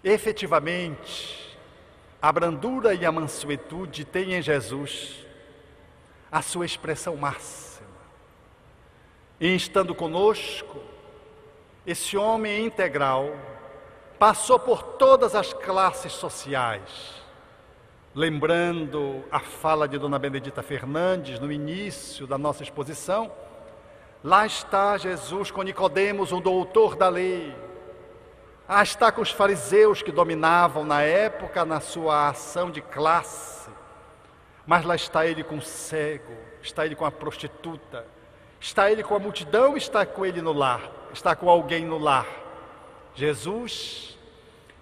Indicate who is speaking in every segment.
Speaker 1: Efetivamente, a brandura e a mansuetude têm em Jesus a sua expressão máxima. E estando conosco, esse homem integral passou por todas as classes sociais. Lembrando a fala de Dona Benedita Fernandes no início da nossa exposição, lá está Jesus com Nicodemos, um doutor da lei. Está com os fariseus que dominavam na época na sua ação de classe. Mas lá está ele com o cego, está ele com a prostituta, está ele com a multidão, está com ele no lar, está com alguém no lar. Jesus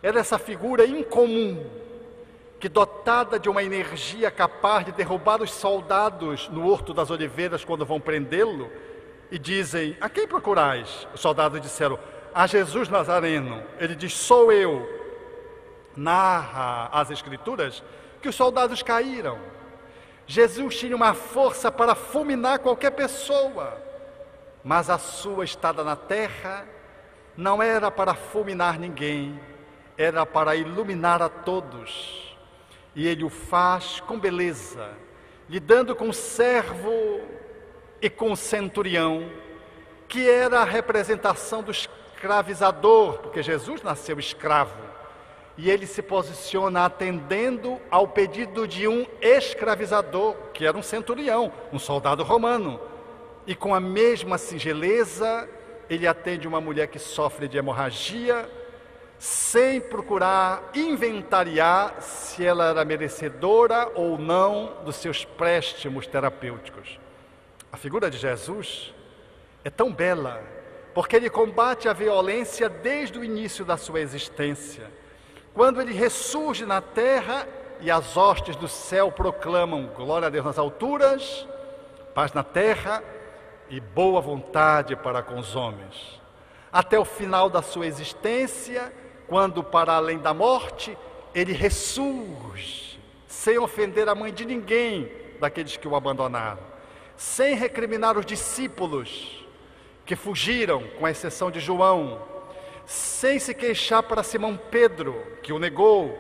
Speaker 1: era essa figura incomum, que dotada de uma energia capaz de derrubar os soldados no Horto das Oliveiras quando vão prendê-lo, e dizem: a quem procurais? Os soldados disseram: a Jesus Nazareno. Ele diz: sou eu. Narra as Escrituras que os soldados caíram. Jesus tinha uma força para fulminar qualquer pessoa, mas a sua estada na terra não era para fulminar ninguém, era para iluminar a todos. E ele o faz com beleza, lidando com o servo e com o centurião, que era a representação do escravizador, porque Jesus nasceu escravo, e ele se posiciona atendendo ao pedido de um escravizador, que era um centurião, um soldado romano, e com a mesma singeleza, ele atende uma mulher que sofre de hemorragia, sem procurar inventariar se ela era merecedora ou não dos seus préstimos terapêuticos. A figura de Jesus é tão bela, porque ele combate a violência desde o início da sua existência. Quando ele ressurge na terra e as hostes do céu proclamam glória a Deus nas alturas, paz na terra e boa vontade para com os homens. Até o final da sua existência, quando para além da morte, ele ressurge, sem ofender a mãe de ninguém daqueles que o abandonaram, sem recriminar os discípulos que fugiram, com exceção de João, sem se queixar para Simão Pedro, que o negou,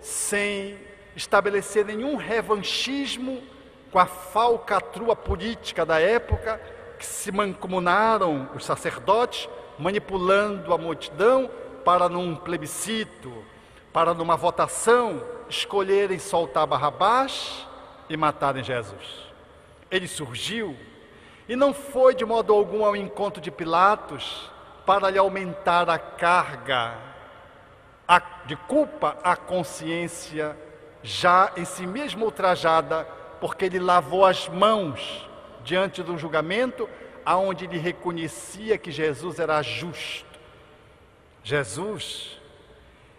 Speaker 1: sem estabelecer nenhum revanchismo com a falcatrua política da época, que se mancomunaram os sacerdotes, manipulando a multidão para num plebiscito, para numa votação, escolherem soltar Barrabás e matarem Jesus. Ele surgiu e não foi de modo algum ao encontro de Pilatos para lhe aumentar a carga de culpa à consciência, já em si mesmo ultrajada, porque ele lavou as mãos diante do julgamento, aonde ele reconhecia que Jesus era justo. Jesus,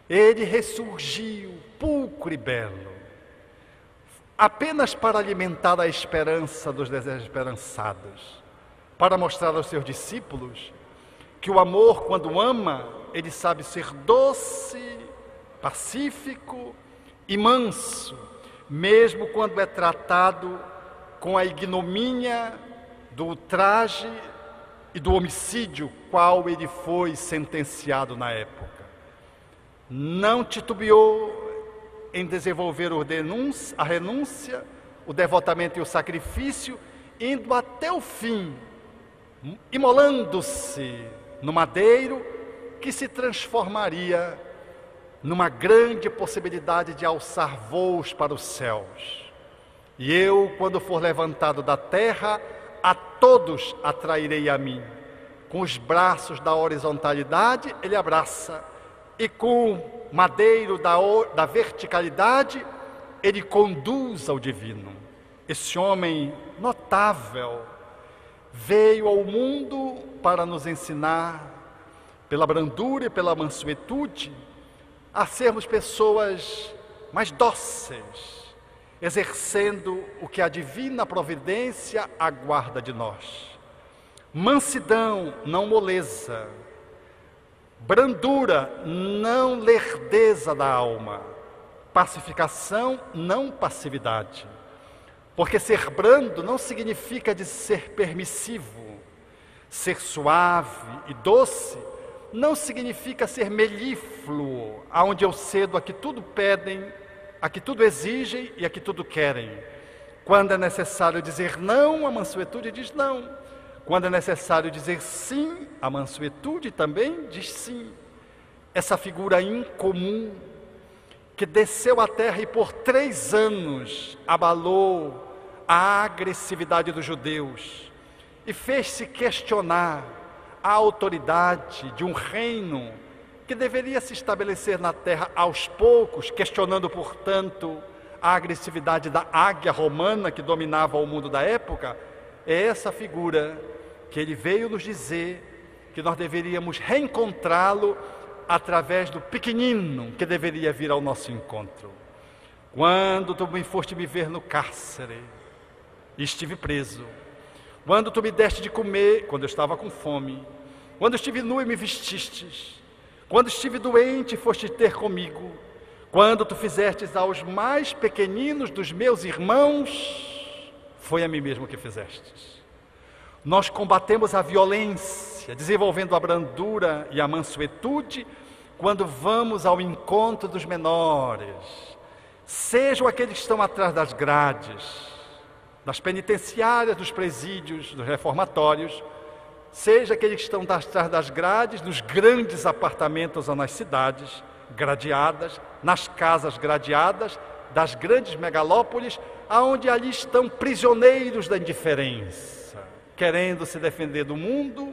Speaker 1: ele ressurgiu pulcro e belo, apenas para alimentar a esperança dos desesperançados, para mostrar aos seus discípulos que o amor, quando ama, ele sabe ser doce, pacífico e manso, mesmo quando é tratado com a ignomínia do ultraje e do homicídio, qual ele foi sentenciado na época. Não titubeou em desenvolver a renúncia, o devotamento e o sacrifício, indo até o fim, imolando-se no madeiro, que se transformaria numa grande possibilidade de alçar voos para os céus. E eu, quando for levantado da terra, a todos atrairei a mim. Com os braços da horizontalidade, ele abraça, e com o madeiro da verticalidade, ele conduz ao divino. Esse homem notável veio ao mundo para nos ensinar, pela brandura e pela mansuetude, a sermos pessoas mais dóceis, exercendo o que a divina providência aguarda de nós. Mansidão, não moleza. Brandura, não lerdeza da alma. Pacificação, não passividade. Porque ser brando não significa de ser permissivo. Ser suave e doce não significa ser melífluo, aonde eu cedo a que tudo pedem, a que tudo exigem e a que tudo querem. Quando é necessário dizer não, a mansuetude diz não. Quando é necessário dizer sim, a mansuetude também diz sim. Essa figura incomum que desceu à terra e por 3 anos abalou a agressividade dos judeus e fez-se questionar a autoridade de um reino que deveria se estabelecer na terra aos poucos, questionando, portanto, a agressividade da águia romana que dominava o mundo da época. É essa figura que ele veio nos dizer que nós deveríamos reencontrá-lo através do pequenino que deveria vir ao nosso encontro. Quando tu foste me ver no cárcere e estive preso, quando tu me deste de comer, quando eu estava com fome, quando estive nu e me vestistes, quando estive doente e foste ter comigo, quando tu fizestes aos mais pequeninos dos meus irmãos, foi a mim mesmo que fizestes. Nós combatemos a violência, desenvolvendo a brandura e a mansuetude, quando vamos ao encontro dos menores, sejam aqueles que estão atrás das grades, das penitenciárias, dos presídios, dos reformatórios, seja aqueles que estão atrás das grades, dos grandes apartamentos ou nas cidades gradeadas, nas casas gradeadas, das grandes megalópolis, aonde ali estão prisioneiros da indiferença, querendo se defender do mundo,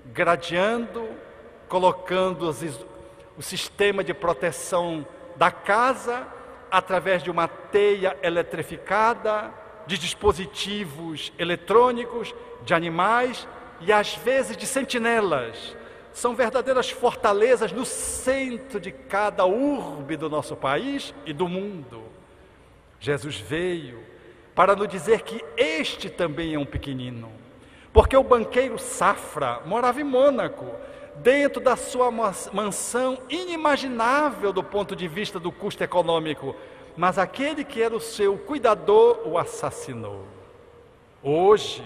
Speaker 1: gradeando, colocando o sistema de proteção da casa através de uma teia eletrificada, de dispositivos eletrônicos, de animais e às vezes de sentinelas. São verdadeiras fortalezas no centro de cada urbe do nosso país e do mundo. Jesus veio para nos dizer que este também é um pequenino, porque o banqueiro Safra morava em Mônaco, dentro da sua mansão inimaginável do ponto de vista do custo econômico, mas aquele que era o seu cuidador o assassinou. Hoje,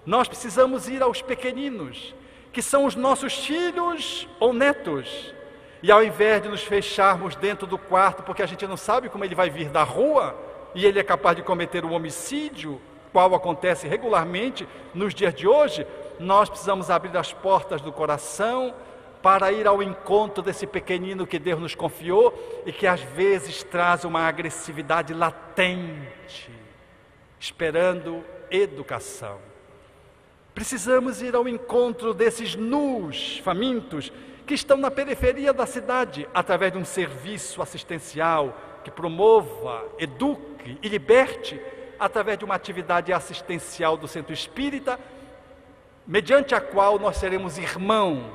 Speaker 1: nós precisamos ir aos pequeninos, que são os nossos filhos ou netos, e ao invés de nos fecharmos dentro do quarto, porque a gente não sabe como ele vai vir da rua, e ele é capaz de cometer um homicídio, qual acontece regularmente nos dias de hoje, nós precisamos abrir as portas do coração para ir ao encontro desse pequenino que Deus nos confiou e que às vezes traz uma agressividade latente, esperando educação. Precisamos ir ao encontro desses nus, famintos, que estão na periferia da cidade, através de um serviço assistencial que promova, eduque e liberte, através de uma atividade assistencial do Centro Espírita, mediante a qual nós seremos irmão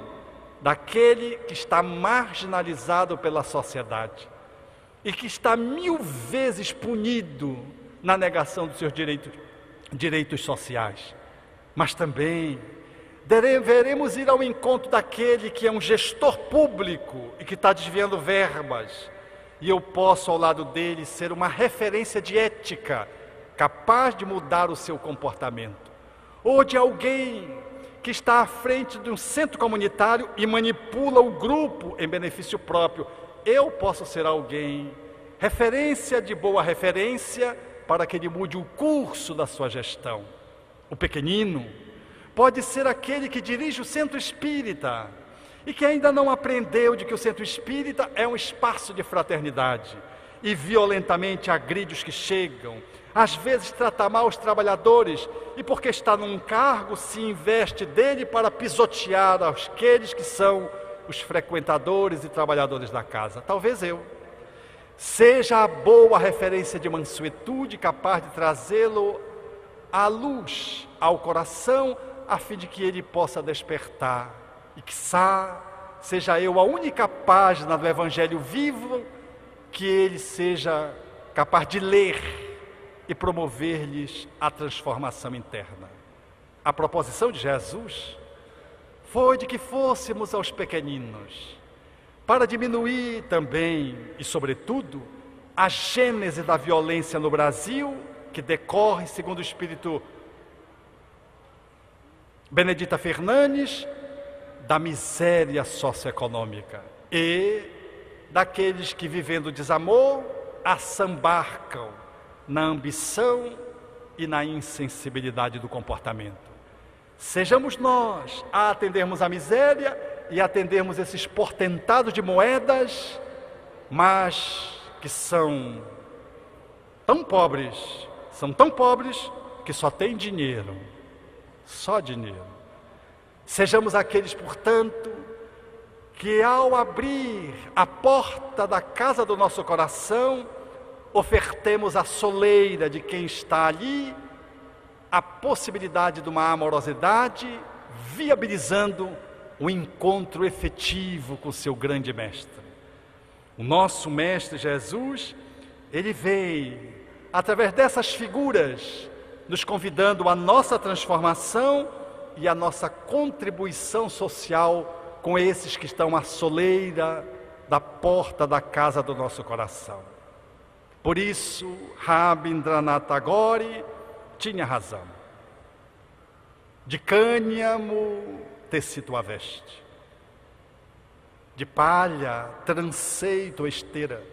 Speaker 1: daquele que está marginalizado pela sociedade e que está 1000 vezes punido na negação dos seus direitos sociais. Mas também deveremos ir ao encontro daquele que é um gestor público e que está desviando verbas, e eu posso ao lado dele ser uma referência de ética capaz de mudar o seu comportamento, ou de alguém que está à frente de um centro comunitário e manipula o grupo em benefício próprio. Eu posso ser alguém, referência de boa referência, para que ele mude o curso da sua gestão. O pequenino pode ser aquele que dirige o centro espírita e que ainda não aprendeu de que o centro espírita é um espaço de fraternidade e violentamente agride os que chegam, às vezes trata mal os trabalhadores e porque está num cargo se investe dele para pisotear aqueles que são os frequentadores e trabalhadores da casa. Talvez eu seja a boa referência de mansuetude capaz de trazê-lo à luz, ao coração, a fim de que ele possa despertar e quiçá seja eu a única página do Evangelho vivo que ele seja capaz de ler e promover-lhes a transformação interna. A proposição de Jesus foi de que fôssemos aos pequeninos, para diminuir também e, sobretudo, a gênese da violência no Brasil, que decorre, segundo o espírito Benedita Fernandes, da miséria socioeconômica e daqueles que, vivendo o desamor, assambarcam na ambição e na insensibilidade do comportamento. Sejamos nós a atendermos a miséria e atendermos esses portentados de moedas, mas que são tão pobres que só têm dinheiro, só dinheiro. Sejamos aqueles, portanto, que ao abrir a porta da casa do nosso coração, ofertemos à soleira de quem está ali a possibilidade de uma amorosidade, viabilizando o encontro efetivo com seu grande mestre. O nosso mestre Jesus, ele veio, através dessas figuras, nos convidando à nossa transformação e à nossa contribuição social com esses que estão à soleira da porta da casa do nosso coração. Por isso, Rabindranath Tagore tinha razão. De cânhamo teci tua veste, de palha trancei tua esteira,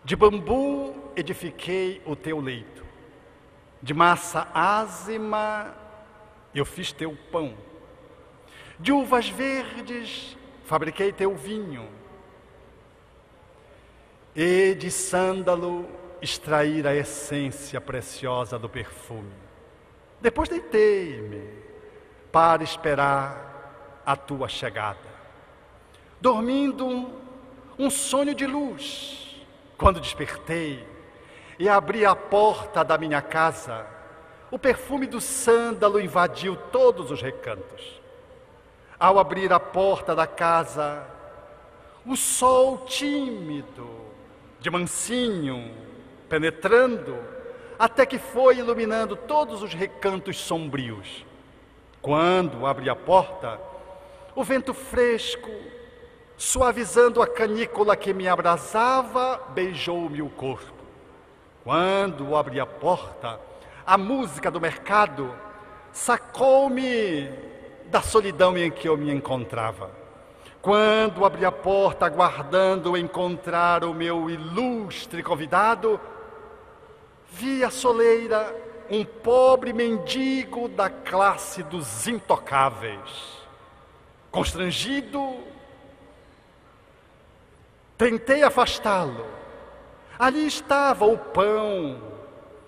Speaker 1: de bambu edifiquei o teu leito, de massa ázima eu fiz teu pão, de uvas verdes fabriquei teu vinho, e de sândalo extrair a essência preciosa do perfume. Depois deitei-me para esperar a tua chegada, dormindo um sonho de luz. Quando despertei e abri a porta da minha casa, o perfume do sândalo invadiu todos os recantos. Ao abrir a porta da casa, o sol tímido, de mansinho, penetrando, até que foi iluminando todos os recantos sombrios. Quando abri a porta, o vento fresco, suavizando a canícula que me abrasava, beijou-me o corpo. Quando abri a porta, a música do mercado sacou-me da solidão em que eu me encontrava. Quando abri a porta, aguardando encontrar o meu ilustre convidado, vi à soleira um pobre mendigo da classe dos intocáveis. Constrangido, tentei afastá-lo. Ali estava o pão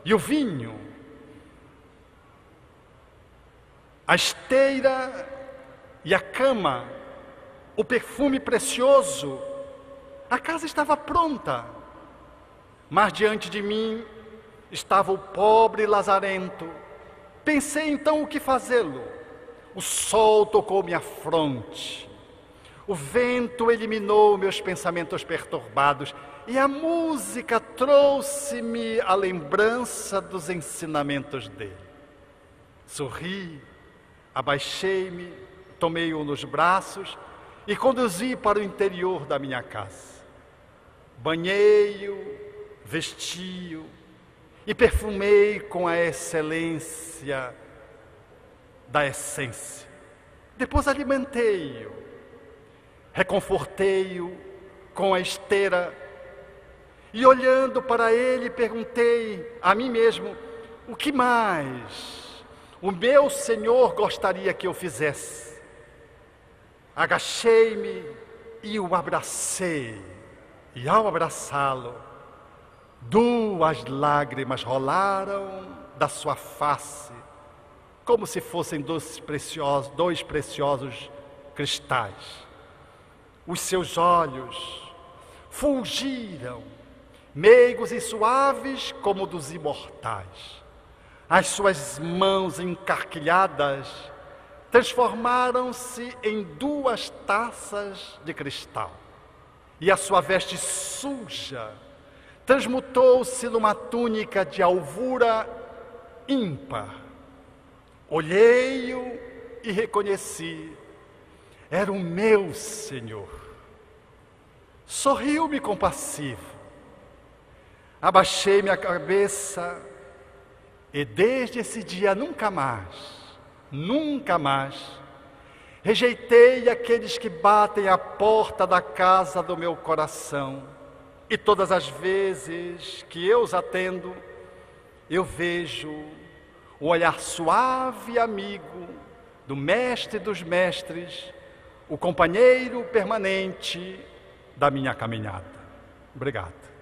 Speaker 1: e o vinho, a esteira e a cama, o perfume precioso. A casa estava pronta, mas diante de mim estava o pobre lazarento. Pensei então o que fazê-lo. O sol tocou minha fronte, o vento eliminou meus pensamentos perturbados e a música trouxe-me a lembrança dos ensinamentos dele. Sorri, abaixei-me, tomei-o nos braços e conduzi para o interior da minha casa. Banhei-o, vesti-o e perfumei com a excelência da essência. Depois alimentei-o, reconfortei-o com a esteira e, olhando para ele, perguntei a mim mesmo: o que mais o meu Senhor gostaria que eu fizesse? Agachei-me e o abracei, e ao abraçá-lo, 2 lágrimas rolaram da sua face, como se fossem 2 preciosos cristais. Os seus olhos fulgiram, meigos e suaves como dos imortais. As suas mãos encarquilhadas transformaram-se em 2 taças de cristal. E a sua veste suja transmutou-se numa túnica de alvura ímpar. Olhei-o e reconheci. Era o meu Senhor. Sorriu-me compassivo. Abaixei minha cabeça e desde esse dia nunca mais, rejeitei aqueles que batem à porta da casa do meu coração. E todas as vezes que eu os atendo, eu vejo o olhar suave e amigo do Mestre dos Mestres, o companheiro permanente da minha caminhada. Obrigado.